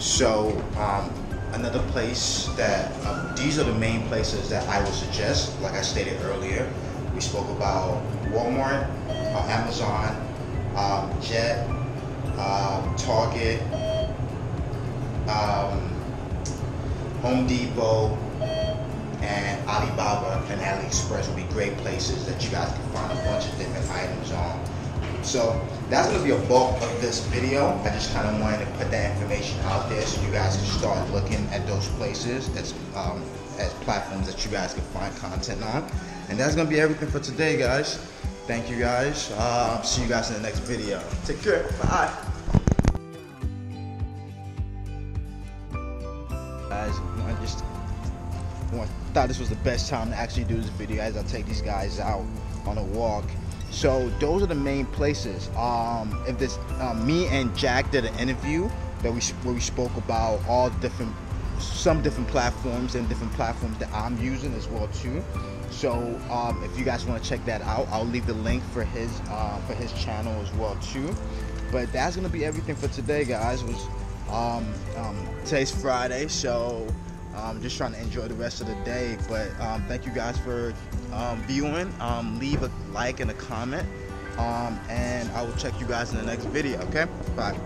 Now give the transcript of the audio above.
So another place that these are the main places that I would suggest. Like I stated earlier, we spoke about Walmart, Amazon, Jet, Target, Home Depot, and Alibaba and AliExpress would be great places that you guys can find a bunch of different items on. So that's going to be a bulk of this video. I just kind of wanted to put that information out there so you guys can start looking at those places as platforms that you guys can find content on. And that's going to be everything for today, guys. Thank you, guys. See you guys in the next video. Take care. Bye. Guys, I just thought this was the best time to actually do this video as I take these guys out on a walk. So those are the main places. If this me and Jack did an interview where we spoke about all some different platforms and different platforms that I'm using as well too. So if you guys want to check that out, I'll leave the link for his channel as well too. But that's gonna be everything for today, guys. Today's Friday, so just trying to enjoy the rest of the day. But thank you guys for viewing. Leave a like and a comment, and I will check you guys in the next video. Okay, bye.